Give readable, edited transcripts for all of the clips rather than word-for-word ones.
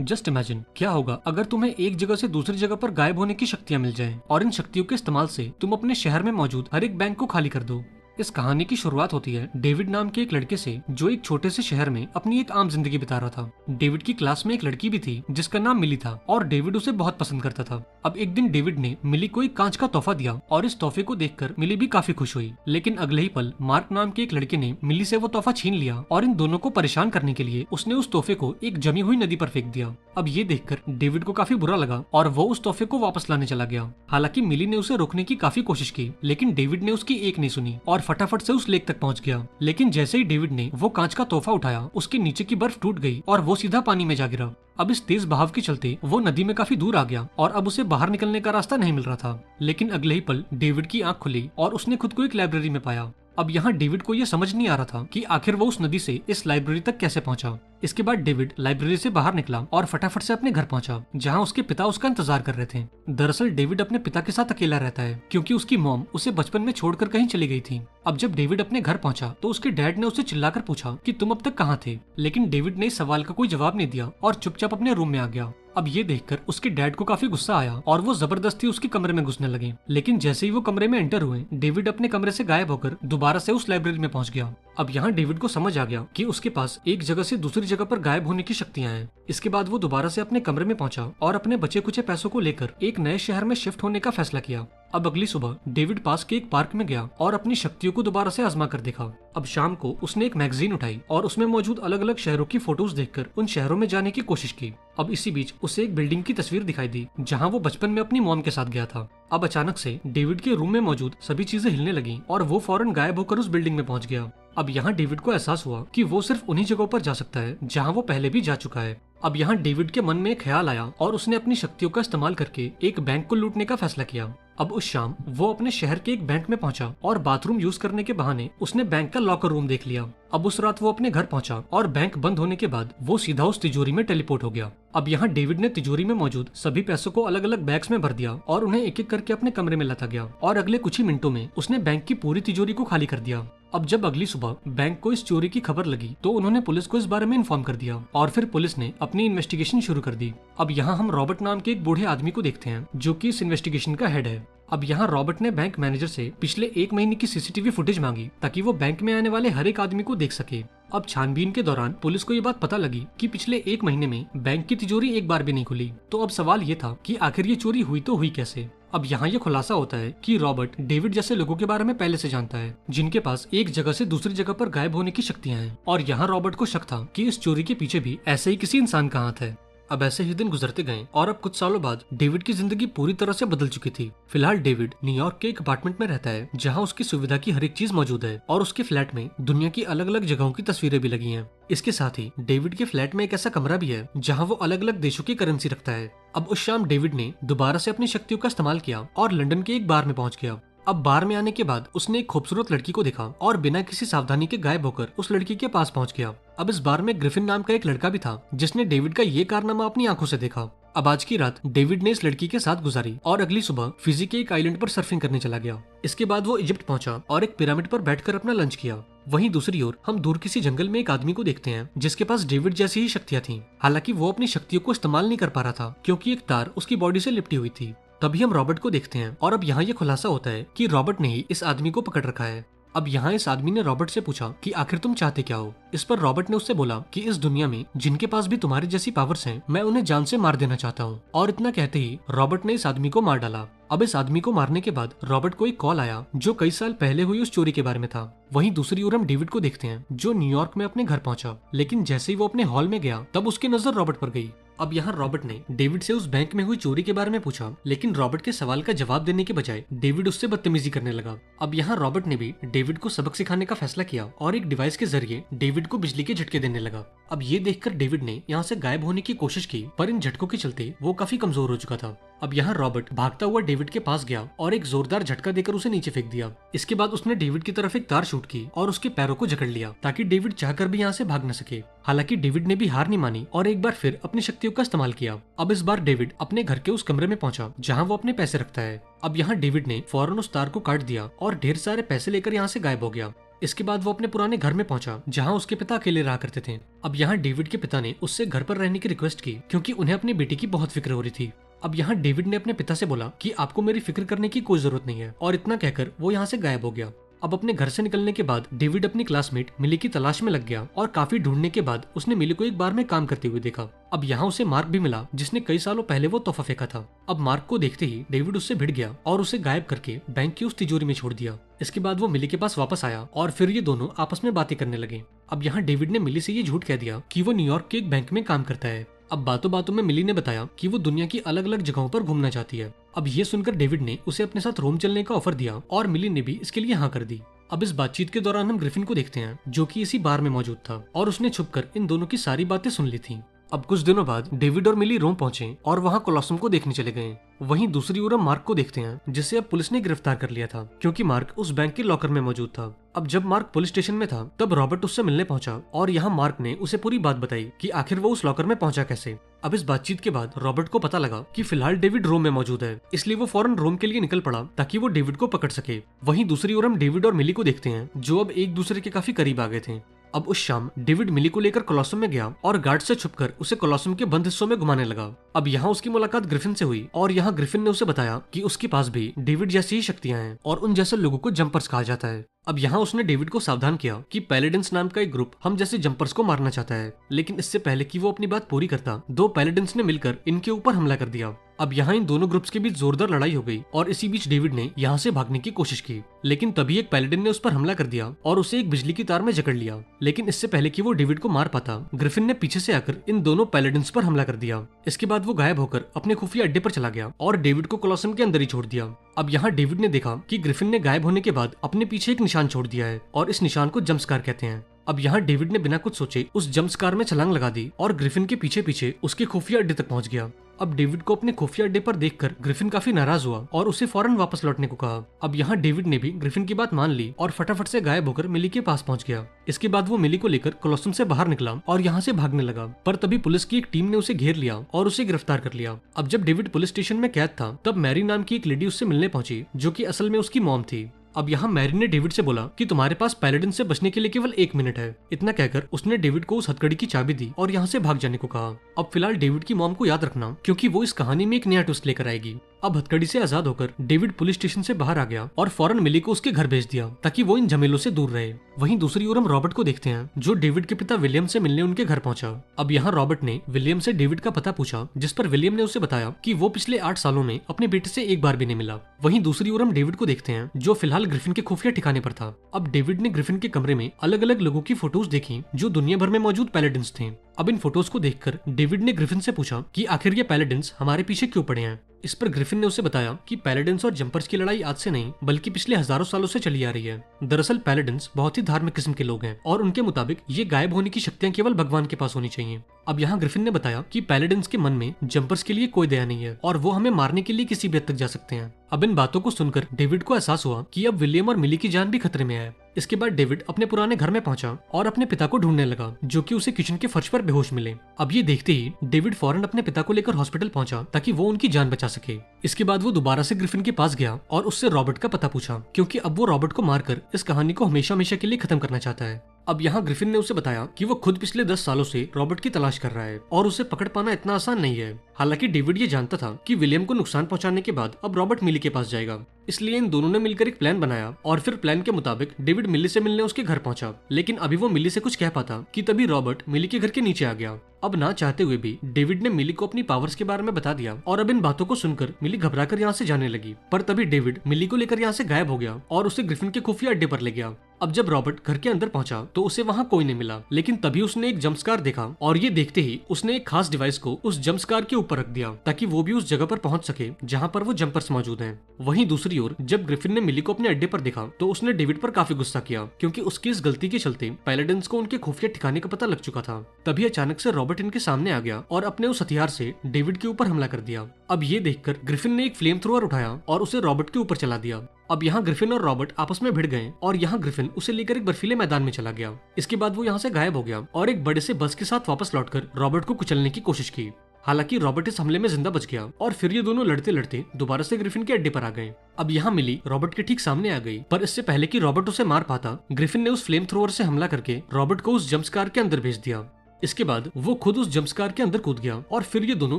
Just imagine क्या होगा अगर तुम्हें एक जगह से दूसरी जगह पर गायब होने की शक्तियां मिल जाएं और इन शक्तियों के इस्तेमाल से तुम अपने शहर में मौजूद हर एक बैंक को खाली कर दो। इस कहानी की शुरुआत होती है डेविड नाम के एक लड़के से जो एक छोटे से शहर में अपनी एक आम जिंदगी बिता रहा था। डेविड की क्लास में एक लड़की भी थी जिसका नाम मिली था और डेविड उसे बहुत पसंद करता था। अब एक दिन डेविड ने मिली को एक कांच का तोहफा दिया और इस तोहफे को देखकर मिली भी काफी खुश हुई। लेकिन अगले ही पल मार्क नाम के एक लड़के ने मिली से वो तोहफा छीन लिया और इन दोनों को परेशान करने के लिए उसने उस तोहफे को एक जमी हुई नदी पर फेंक दिया। अब ये देखकर डेविड को काफी बुरा लगा और वो उस तोहफे को वापस लाने चला गया। हालांकि मिली ने उसे रोकने की काफी कोशिश की लेकिन डेविड ने उसकी एक नहीं सुनी और फटाफट से उस लेक तक पहुंच गया। लेकिन जैसे ही डेविड ने वो कांच का तोहफा उठाया उसके नीचे की बर्फ टूट गई और वो सीधा पानी में जा गिरा। अब इस तेज बहाव के चलते वो नदी में काफी दूर आ गया और अब उसे बाहर निकलने का रास्ता नहीं मिल रहा था। लेकिन अगले ही पल डेविड की आंख खुली और उसने खुद को एक लाइब्रेरी में पाया। अब यहाँ डेविड को यह समझ नहीं आ रहा था कि आखिर वो उस नदी से इस लाइब्रेरी तक कैसे पहुंचा। इसके बाद डेविड लाइब्रेरी से बाहर निकला और फटाफट से अपने घर पहुंचा जहां उसके पिता उसका इंतजार कर रहे थे। दरअसल डेविड अपने पिता के साथ अकेला रहता है क्योंकि उसकी मॉम उसे बचपन में छोड़कर कहीं चली गई थी। अब जब डेविड अपने घर पहुंचा तो उसके डैड ने उसे चिल्लाकर पूछा कि तुम अब तक कहाँ थे, लेकिन डेविड ने इस सवाल का कोई जवाब नहीं दिया और चुपचाप अपने रूम में आ गया। अब ये देखकर उसके डैड को काफी गुस्सा आया और वो जबरदस्ती उसके कमरे में घुसने लगे। लेकिन जैसे ही वो कमरे में एंटर हुए डेविड अपने कमरे से गायब होकर दोबारा से उस लाइब्रेरी में पहुंच गया। अब यहाँ डेविड को समझ आ गया कि उसके पास एक जगह से दूसरी जगह पर गायब होने की शक्तियां हैं। इसके बाद वो दोबारा से अपने कमरे में पहुंचा और अपने बचे कुचे पैसों को लेकर एक नए शहर में शिफ्ट होने का फैसला किया। अब अगली सुबह डेविड पास के एक पार्क में गया और अपनी शक्तियों को दोबारा से आजमा कर देखा। अब शाम को उसने एक मैगजीन उठाई और उसमें मौजूद अलग अलग शहरों की फोटोज देखकर उन शहरों में जाने की कोशिश की। अब इसी बीच उसे एक बिल्डिंग की तस्वीर दिखाई दी जहां वो बचपन में अपनी मॉम के साथ गया था। अब अचानक से डेविड के रूम में मौजूद सभी चीजें हिलने लगी और वो फौरन गायब होकर उस बिल्डिंग में पहुंच गया। अब यहाँ डेविड को एहसास हुआ कि वो सिर्फ उन्हीं जगहों पर जा सकता है जहाँ वो पहले भी जा चुका है। अब यहाँ डेविड के मन में एक ख्याल आया और उसने अपनी शक्तियों का इस्तेमाल करके एक बैंक को लूटने का फैसला किया। अब उस शाम वो अपने शहर के एक बैंक में पहुंचा और बाथरूम यूज करने के बहाने उसने बैंक का लॉकर रूम देख लिया। अब उस रात वो अपने घर पहुंचा और बैंक बंद होने के बाद वो सीधा उस तिजोरी में टेलीपोर्ट हो गया। अब यहाँ डेविड ने तिजोरी में मौजूद सभी पैसों को अलग अलग बैग्स में भर दिया और उन्हें एक एक करके अपने कमरे में लाता गया और अगले कुछ ही मिनटों में उसने बैंक की पूरी तिजोरी को खाली कर दिया। अब जब अगली सुबह बैंक को इस चोरी की खबर लगी तो उन्होंने पुलिस को इस बारे में इन्फॉर्म कर दिया और फिर पुलिस ने अपनी इन्वेस्टिगेशन शुरू कर दी। अब यहाँ हम रॉबर्ट नाम के एक बूढ़े आदमी को देखते हैं जो कि इस इन्वेस्टिगेशन का हेड है। अब यहाँ रॉबर्ट ने बैंक मैनेजर से पिछले एक महीने की सीसीटीवी फुटेज मांगी ताकि वो बैंक में आने वाले हर एक आदमी को देख सके। अब छानबीन के दौरान पुलिस को ये बात पता लगी कि पिछले एक महीने में बैंक की तिजोरी एक बार भी नहीं खुली। तो अब सवाल ये था कि आखिर ये चोरी हुई तो हुई कैसे। अब यहाँ ये खुलासा होता है कि रॉबर्ट डेविड जैसे लोगों के बारे में पहले से जानता है जिनके पास एक जगह से दूसरी जगह पर गायब होने की शक्तियां हैं और यहाँ रॉबर्ट को शक था कि इस चोरी के पीछे भी ऐसे ही किसी इंसान का हाथ है। अब ऐसे ही दिन गुजरते गए और अब कुछ सालों बाद डेविड की जिंदगी पूरी तरह से बदल चुकी थी। फिलहाल डेविड न्यूयॉर्क के एक अपार्टमेंट में रहता है जहां उसकी सुविधा की हर एक चीज मौजूद है और उसके फ्लैट में दुनिया की अलग अलग जगहों की तस्वीरें भी लगी हैं। इसके साथ ही डेविड के फ्लैट में एक ऐसा कमरा भी है जहां वो अलग अलग देशों की करेंसी रखता है। अब उस शाम डेविड ने दोबारा से अपनी शक्तियों का इस्तेमाल किया और लंदन के एक बार में पहुंच गया। अब बार में आने के बाद उसने एक खूबसूरत लड़की को देखा और बिना किसी सावधानी के गायब होकर उस लड़की के पास पहुंच गया। अब इस बार में ग्रिफिन नाम का एक लड़का भी था जिसने डेविड का ये कारनामा अपनी आंखों से देखा। अब आज की रात डेविड ने इस लड़की के साथ गुजारी और अगली सुबह फिजी के एक आइलैंड पर सर्फिंग करने चला गया। इसके बाद वो इजिप्ट पहुंचा और एक पिरामिड पर बैठकर अपना लंच किया। वहीं दूसरी ओर हम दूर किसी जंगल में एक आदमी को देखते हैं जिसके पास डेविड जैसी ही शक्तियां थीं। हालांकि वो अपनी शक्तियों को इस्तेमाल नहीं कर पा रहा था क्योंकि एक तार उसकी बॉडी से लिपटी हुई थी। तभी हम रॉबर्ट को देखते हैं और अब यहाँ ये खुलासा होता है कि रॉबर्ट ने ही इस आदमी को पकड़ रखा है। अब यहाँ इस आदमी ने रॉबर्ट से पूछा कि आखिर तुम चाहते क्या हो। इस पर रॉबर्ट ने उससे बोला कि इस दुनिया में जिनके पास भी तुम्हारी जैसी पावर्स हैं, मैं उन्हें जान से मार देना चाहता हूँ। और इतना कहते ही रॉबर्ट ने इस आदमी को मार डाला। अब इस आदमी को मारने के बाद रॉबर्ट को एक कॉल आया जो कई साल पहले हुई उस चोरी के बारे में था। वहीं दूसरी ओर हम डेविड को देखते हैं जो न्यूयॉर्क में अपने घर पहुंचा, लेकिन जैसे ही वो अपने हॉल में गया तब उसकी नजर रॉबर्ट पर गई। अब यहाँ रॉबर्ट ने डेविड से उस बैंक में हुई चोरी के बारे में पूछा, लेकिन रॉबर्ट के सवाल का जवाब देने के बजाय डेविड उससे बदतमीजी करने लगा। अब यहाँ रॉबर्ट ने भी डेविड को सबक सिखाने का फैसला किया और एक डिवाइस के जरिए डेविड को बिजली के झटके देने लगा। अब ये देखकर डेविड ने यहाँ से गायब होने की कोशिश की, पर इन झटकों के चलते वो काफी कमजोर हो चुका था। अब यहाँ रॉबर्ट भागता हुआ डेविड के पास गया और एक जोरदार झटका देकर उसे नीचे फेंक दिया। इसके बाद उसने डेविड की तरफ एक तार शूट की और उसके पैरों को जकड़ लिया ताकि डेविड चाहकर भी यहाँ से भाग न सके। हालांकि डेविड ने भी हार नहीं मानी और एक बार फिर अपनी शक्तियों का इस्तेमाल किया। अब इस बार डेविड अपने घर के उस कमरे में पहुंचा जहाँ वो अपने पैसे रखता है। अब यहाँ डेविड ने फौरन उस तार को काट दिया और ढेर सारे पैसे लेकर यहाँ से गायब हो गया। इसके बाद वो अपने पुराने घर में पहुंचा जहाँ उसके पिता अकेले रहा करते थे। अब यहाँ डेविड के पिता ने उससे घर पर रहने की रिक्वेस्ट की क्योंकि उन्हें अपनी बेटी की बहुत फिक्र हो रही थी। अब यहाँ डेविड ने अपने पिता से बोला कि आपको मेरी फिक्र करने की कोई जरूरत नहीं है, और इतना कहकर वो यहाँ से गायब हो गया। अब अपने घर से निकलने के बाद डेविड अपनी क्लासमेट मिली की तलाश में लग गया और काफी ढूंढने के बाद उसने मिली को एक बार में काम करते हुए देखा। अब यहाँ उसे मार्क भी मिला जिसने कई सालों पहले वो तोहफा फेंका था। अब मार्क को देखते ही डेविड उससे भिड़ गया और उसे गायब करके बैंक की उस तिजोरी में छोड़ दिया। इसके बाद वो मिली के पास वापस आया और फिर ये दोनों आपस में बातें करने लगे। अब यहाँ डेविड ने मिली से ये झूठ कह दिया कि वो न्यूयॉर्क के एक बैंक में काम करता है। अब बातों बातों में मिली ने बताया कि वो दुनिया की अलग अलग जगहों पर घूमना चाहती है। अब ये सुनकर डेविड ने उसे अपने साथ रोम चलने का ऑफर दिया और मिली ने भी इसके लिए हाँ कर दी। अब इस बातचीत के दौरान हम ग्रिफिन को देखते हैं जो कि इसी बार में मौजूद था और उसने छुपकर इन दोनों की सारी बातें सुन ली थी। अब कुछ दिनों बाद डेविड और मिली रोम पहुंचे और वहां कोलोसम को देखने चले गए। वहीं दूसरी ओर हम मार्क को देखते हैं जिसे अब पुलिस ने गिरफ्तार कर लिया था क्योंकि मार्क उस बैंक के लॉकर में मौजूद था। अब जब मार्क पुलिस स्टेशन में था तब रॉबर्ट उससे मिलने पहुंचा और यहाँ मार्क ने उसे पूरी बात बताई कि आखिर वो उस लॉकर में पहुंचा कैसे। अब इस बातचीत के बाद रॉबर्ट को पता लगा कि फिलहाल डेविड रोम में मौजूद है, इसलिए वो फौरन रोम के लिए निकल पड़ा ताकि वो डेविड को पकड़ सके। वहीं दूसरी ओर हम डेविड और मिली को देखते हैं जो अब एक दूसरे के काफी करीब आ गए थे। अब उस शाम डेविड मिली को लेकर कोलोसम में गया और गार्ड से छुपकर उसे कोलोसम के बंद हिस्सों में घुमाने लगा। अब यहाँ उसकी मुलाकात ग्रिफिन से हुई और यहाँ ग्रिफिन ने उसे बताया कि उसके पास भी डेविड जैसी ही शक्तियां हैं और उन जैसे लोगों को जंपर्स कहा जाता है। अब यहाँ उसने डेविड को सावधान किया कि पैलेडिन्स नाम का एक ग्रुप हम जैसे जंपर्स को मारना चाहता है, लेकिन इससे पहले कि वो अपनी बात पूरी करता दो पैलेडिन्स ने मिलकर इनके ऊपर हमला कर दिया। अब यहाँ इन दोनों ग्रुप्स के बीच जोरदार लड़ाई हो गई और इसी बीच डेविड ने यहाँ से भागने की कोशिश की, लेकिन तभी एक पैलेडिन ने उस पर हमला कर दिया और उसे एक बिजली की तार में जकड़ लिया। लेकिन इससे पहले कि वो डेविड को मार पाता ग्रिफिन ने पीछे से आकर इन दोनों पैलेडिन्स पर हमला कर दिया। इसके बाद वो गायब होकर अपने खुफिया अड्डे पर चला गया और डेविड को कोलोसम के अंदर ही छोड़ दिया। अब यहाँ डेविड ने देखा कि ग्रिफिन ने गायब होने के बाद अपने पीछे एक निशान छोड़ दिया है और इस निशान को जंपस्कार कहते हैं। अब यहाँ डेविड ने बिना कुछ सोचे उस जंपस्कार में छलांग लगा दी और ग्रिफिन के पीछे पीछे उसके खुफिया अड्डे तक पहुंच गया। अब डेविड को अपने खुफिया अड्डे पर देखकर ग्रिफिन काफी नाराज हुआ और उसे फौरन वापस लौटने को कहा। अब यहाँ डेविड ने भी ग्रिफिन की बात मान ली और फटाफट से गायब होकर मिली के पास पहुंच गया। इसके बाद वो मिली को लेकर कोलोसम से बाहर निकला और यहाँ से भागने लगा, पर तभी पुलिस की एक टीम ने उसे घेर लिया और उसे गिरफ्तार कर लिया। अब जब डेविड पुलिस स्टेशन में कैद था तब मैरी नाम की एक लेडी उससे मिलने पहुंची जो कि असल में उसकी मॉम थी। अब यहाँ मैरी ने डेविड से बोला कि तुम्हारे पास पैलेडिन से बचने के लिए केवल 1 मिनट है। इतना कहकर उसने डेविड को उस हथकड़ी की चाबी दी और यहाँ से भाग जाने को कहा। अब फिलहाल डेविड की मॉम को याद रखना क्योंकि वो इस कहानी में एक नया ट्विस्ट लेकर आएगी। अब हथकड़ी से आजाद होकर डेविड पुलिस स्टेशन से बाहर आ गया और फौरन मिली को उसके घर भेज दिया ताकि वो इन झमेलों से दूर रहे। वहीं दूसरी ओर हम रॉबर्ट को देखते हैं जो डेविड के पिता विलियम से मिलने उनके घर पहुंचा। अब यहाँ रॉबर्ट ने विलियम से डेविड का पता पूछा जिस पर विलियम ने उसे बताया कि वो पिछले 8 सालों में अपने बेटे से एक बार भी नहीं मिला। वहीं दूसरी ओर हम डेविड को देखते हैं जो फिलहाल ग्रिफिन के खुफिया ठिकाने पर था। अब डेविड ने ग्रिफिन के कमरे में अलग अलग लोगों की फोटोज देखी जो दुनिया भर में मौजूद पैलेडिन्स थे। अब इन फोटोज को देखकर डेविड ने ग्रिफिन से पूछा कि आखिर ये पैलेडिन्स हमारे पीछे क्यों पड़े हैं। इस पर ग्रिफिन ने उसे बताया कि पैलेडिन्स और जंपर्स की लड़ाई आज से नहीं बल्कि पिछले हजारों सालों से चली आ रही है। दरअसल पैलेडिन्स बहुत ही धार्मिक किस्म के लोग हैं और उनके मुताबिक ये गायब होने की शक्तियां केवल भगवान के पास होनी चाहिए। अब यहाँ ग्रिफिन ने बताया कि पैलेडिन्स के मन में जंपर्स के लिए कोई दया नहीं है और वो हमें मारने के लिए किसी भी हद तक जा सकते हैं। अब इन बातों को सुनकर डेविड को एहसास हुआ कि अब विलियम और मिली की जान भी खतरे में है। इसके बाद डेविड अपने पुराने घर में पहुंचा और अपने पिता को ढूंढने लगा जो कि उसे किचन के फर्श पर बेहोश मिले। अब ये देखते ही डेविड फौरन अपने पिता को लेकर हॉस्पिटल पहुंचा ताकि वो उनकी जान बचा सके। इसके बाद वो दोबारा से ग्रिफिन के पास गया और उससे रॉबर्ट का पता पूछा क्योंकि अब वो रॉबर्ट को मारकर इस कहानी को हमेशा हमेशा के लिए खत्म करना चाहता है। अब यहाँ ग्रिफिन ने उसे बताया कि वो खुद पिछले 10 सालों से रॉबर्ट की तलाश कर रहा है और उसे पकड़ पाना इतना आसान नहीं है। हालांकि डेविड ये जानता था कि विलियम को नुकसान पहुंचाने के बाद अब रॉबर्ट मिली के पास जाएगा, इसलिए इन दोनों ने मिलकर एक प्लान बनाया और फिर प्लान के मुताबिक डेविड मिली से मिलने उसके घर पहुंचा। लेकिन अभी वो मिली से कुछ कह पाता कि तभी रॉबर्ट मिली के घर के नीचे आ गया। अब ना चाहते हुए भी डेविड ने मिली को अपनी पावर्स के बारे में बता दिया और अब इन बातों को सुनकर मिली घबराकर यहाँ से जाने लगी। पर तभी डेविड मिली को लेकर यहाँ से गायब हो गया और उसे ग्रिफिन के खुफिया अड्डे पर ले गया। अब जब रॉबर्ट घर के अंदर पहुंचा तो उसे वहाँ कोई नहीं मिला, लेकिन तभी उसने एक जंपस्कार देखा और ये देखते ही उसने एक खास डिवाइस को उस जंपस्कार के ऊपर रख दिया ताकि वो भी उस जगह पर पहुंच सके जहाँ पर वो जंपर्स मौजूद हैं। वहीं दूसरी ओर जब ग्रिफिन ने मिली को अपने अड्डे पर देखा तो उसने डेविड पर काफी गुस्सा किया क्योंकि उसकी इस गलती के चलते पैलेडिन्स को उनके खुफिया ठिकाने का पता लग चुका था। तभी अचानक से रॉबर्ट इनके सामने आ गया और अपने उस हथियार से डेविड के ऊपर हमला कर दिया। अब ये देखकर ग्रिफिन ने एक फ्लेम थ्रोअर उठाया और उसे रॉबर्ट के ऊपर चला दिया। अब यहाँ ग्रिफिन और रॉबर्ट आपस में भिड़ गए और यहाँ ग्रिफिन उसे लेकर एक बर्फीले मैदान में चला गया। इसके बाद वो यहाँ से गायब हो गया और एक बड़े से बस के साथ वापस लौटकर रॉबर्ट को कुचलने की कोशिश की। हालांकि रॉबर्ट इस हमले में जिंदा बच गया और फिर ये दोनों लड़ते लड़ते दोबारा से ग्रिफिन के अड्डे पर आ गए। अब यहाँ मिली रॉबर्ट के ठीक सामने आ गई, पर इससे पहले कि रॉबर्ट उसे मार पाता, ग्रिफिन ने उस फ्लेम थ्रोअर से हमला करके रॉबर्ट को उस जंप्सकार के अंदर भेज दिया। इसके बाद वो खुद उस जंप्सकार के अंदर कूद गया और फिर ये दोनों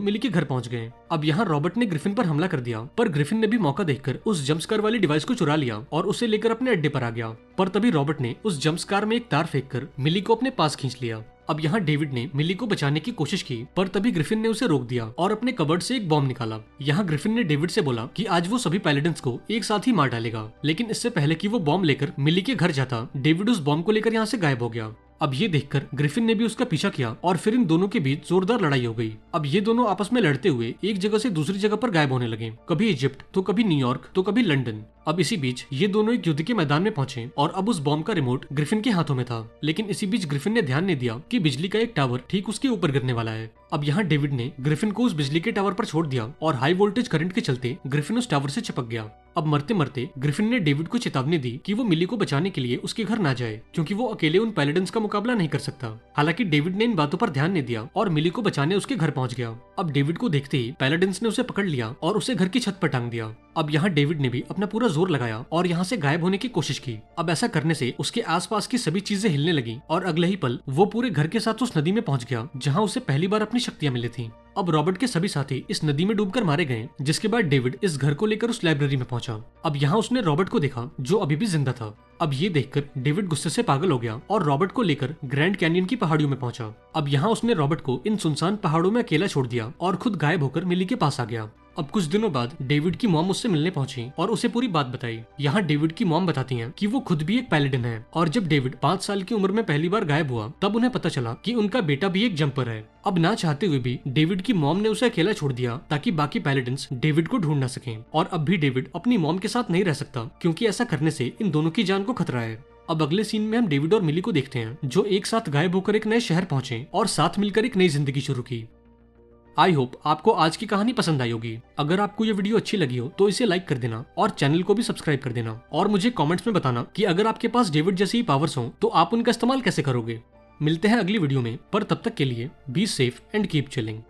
मिली के घर पहुंच गए। अब यहाँ रॉबर्ट ने ग्रिफिन पर हमला कर दिया, पर ग्रिफिन ने भी मौका देखकर उस जंप्सकार वाली डिवाइस को चुरा लिया और उसे लेकर अपने अड्डे पर आ गया। पर तभी रॉबर्ट ने उस जंप्सकार में एक तार फेंककर मिली को अपने पास खींच लिया। अब यहाँ डेविड ने मिली को बचाने की कोशिश की, पर तभी ग्रिफिन ने उसे रोक दिया और अपने कबर्ड से एक बॉम्ब निकाला। यहाँ ग्रिफिन ने डेविड से बोला कि आज वो सभी पैलेडिन्स को एक साथ ही मार डालेगा, लेकिन इससे पहले कि वो बॉम्ब लेकर मिली के घर जाता, डेविड उस बॉम्ब को लेकर यहाँ से गायब हो गया। अब ये देखकर ग्रिफिन ने भी उसका पीछा किया और फिर इन दोनों के बीच जोरदार लड़ाई हो गई। अब ये दोनों आपस में लड़ते हुए एक जगह से दूसरी जगह पर गायब होने लगे, कभी इजिप्ट तो कभी न्यूयॉर्क तो कभी लंदन। अब इसी बीच ये दोनों एक युद्ध के मैदान में पहुंचे और अब उस बॉम्ब का रिमोट ग्रिफिन के हाथों में था, लेकिन इसी बीच ग्रिफिन ने ध्यान नहीं दिया कि बिजली का एक टावर ठीक उसके ऊपर गिरने वाला है। अब यहाँ डेविड ने ग्रिफिन को उस बिजली के टावर पर छोड़ दिया और हाई वोल्टेज करंट के चलते ग्रिफिन उस टावर से चिपक गया। अब मरते मरते ग्रिफिन ने डेविड को चेतावनी दी कि वो मिली को बचाने के लिए उसके घर ना जाए, क्योंकि वो अकेले उन पैलेडिन्स का मुकाबला नहीं कर सकता। हालांकि डेविड ने इन बातों पर ध्यान नहीं दिया और मिली को बचाने उसके घर पहुंच गया। अब डेविड को देखते ही पैलेडिन्स ने उसे पकड़ लिया और उसे घर की छत पर टांग दिया। अब यहाँ डेविड ने भी अपना पूरा जोर लगाया और यहाँ से गायब होने की कोशिश की। अब ऐसा करने से उसके आसपास की सभी चीजें हिलने लगी और अगले ही पल वो पूरे घर के साथ उस नदी में पहुंच गया जहाँ उसे पहली बार अपनी शक्तियां मिली थी। अब रॉबर्ट के सभी साथी इस नदी में डूबकर मारे गए, जिसके बाद डेविड इस घर को लेकर उस लाइब्रेरी में पहुंचा। अब यहाँ उसने रॉबर्ट को देखा जो अभी भी जिंदा था। अब ये देखकर डेविड गुस्से से पागल हो गया और रॉबर्ट को लेकर ग्रैंड कैनियन की पहाड़ियों में पहुंचा। अब यहाँ उसने रॉबर्ट को इन सुनसान पहाड़ों में अकेला छोड़ दिया और खुद गायब होकर मिली के पास आ गया। अब कुछ दिनों बाद डेविड की मॉम उससे मिलने पहुंची और उसे पूरी बात बताई। यहाँ डेविड की मॉम बताती हैं कि वो खुद भी एक पैलेडिन है और जब डेविड 5 साल की उम्र में पहली बार गायब हुआ तब उन्हें पता चला कि उनका बेटा भी एक जंपर है। अब ना चाहते हुए भी डेविड की मॉम ने उसे अकेला छोड़ दिया ताकि बाकी पैलेडिन्स डेविड को ढूंढ ना सकें। और अब भी डेविड अपनी मॉम के साथ नहीं रह सकता, क्योंकि ऐसा करने से इन दोनों की जान को खतरा है। अब अगले सीन में हम डेविड और मिली को देखते हैं जो एक साथ गायब होकर एक नए शहर पहुंचे और साथ मिलकर एक नई जिंदगी शुरू की। आई होप आपको आज की कहानी पसंद आई होगी। अगर आपको ये वीडियो अच्छी लगी हो तो इसे लाइक कर देना और चैनल को भी सब्सक्राइब कर देना और मुझे कमेंट्स में बताना कि अगर आपके पास डेविड जैसे ही पावर्स हो तो आप उनका इस्तेमाल कैसे करोगे। मिलते हैं अगली वीडियो में, पर तब तक के लिए be safe and keep chilling.